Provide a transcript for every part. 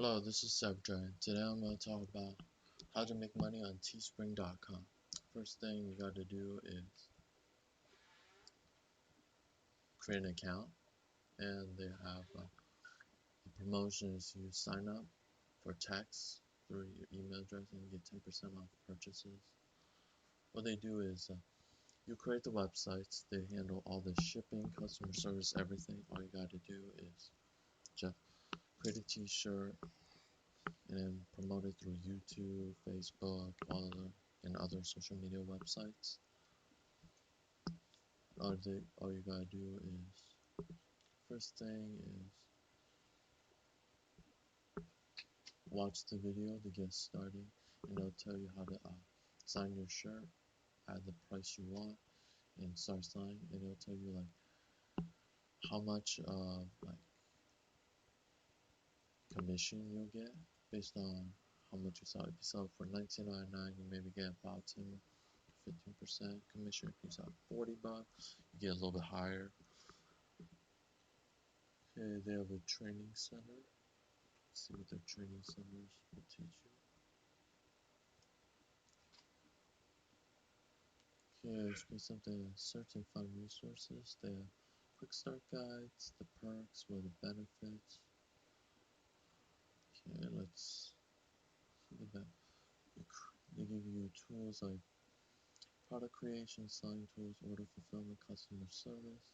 Hello, this is Sebdra. Today I'm going to talk about how to make money on Teespring.com. First thing you got to do is create an account, and they have a promotion is you sign up for text through your email address and you get 10% off purchases. What they do is you create the websites, they handle all the shipping, customer service, everything. All you got to do is just create a t-shirt and promote it through YouTube, Facebook, and other social media websites. All you gotta do is, first thing is watch the video to get started, and it'll tell you how to sign your shirt, add the price you want, and start signing. And it'll tell you like how much like commission you'll get based on how much you sell. If you sell it for $19.99, you maybe get about 15% commission. If you sell $40, you get a little bit higher. Okay, they have a training center. Let's see what their training centers will teach you. Okay, it's based on the search and find resources. They have quick start guides, the perks, what are the benefits. Okay, let's see that. They give you tools like product creation, selling tools, order fulfillment, customer service.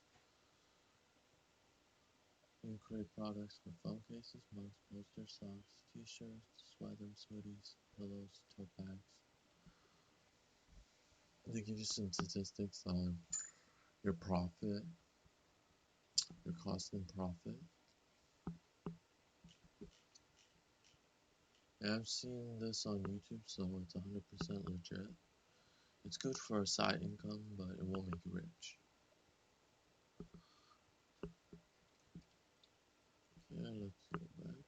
You can create products for phone cases, mugs, posters, socks, t-shirts, sweaters, hoodies, pillows, tote bags. They give you some statistics on your profit, your cost and profit. And I've seen this on YouTube, so it's 100% legit. It's good for a side income, but it won't make you rich. Yeah, let's go back.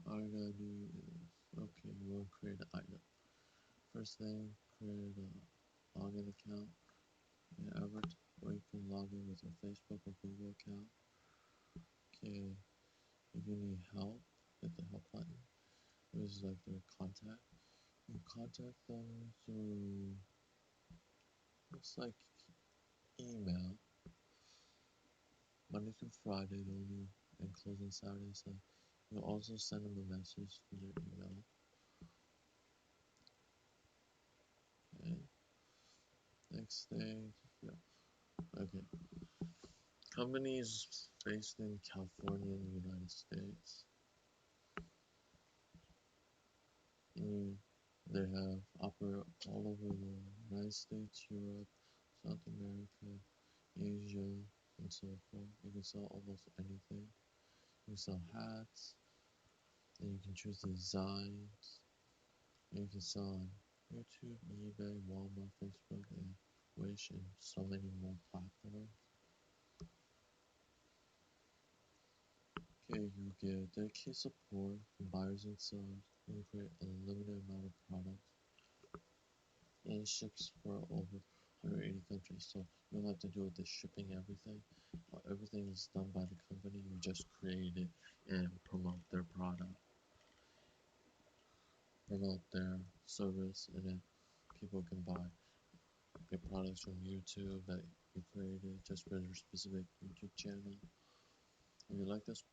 All you gotta do is, okay, you want to create an item. First thing, create a login account. Or you can log in with your Facebook or Google account. Okay, if you need help, hit the help button. This is like their contact. You contact them through, looks like email. Monday through Friday, they only and close on Saturday, so you'll also send them a message through their email. Okay. Next thing, yeah. Okay. Companies based in California in the United States. They have operate all over the United States, Europe, South America, Asia, and so forth. You can sell almost anything. You can sell hats, and you can choose the designs. And you can sell on YouTube, eBay, Walmart, Facebook, and Wish, and so many more platforms. Okay, you get dedicated support from buyers and sellers. You can create a limited amount of products, and it ships for over 180 countries. So you don't have to deal with the shipping everything. Everything is done by the company. You just create it and promote their product, promote their service, and then people can buy your products from YouTube that you created just for your specific YouTube channel. If you like this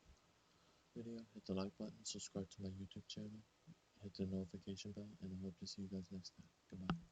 video, hit the like button, subscribe to my YouTube channel, hit the notification bell, and I hope to see you guys next time. Goodbye.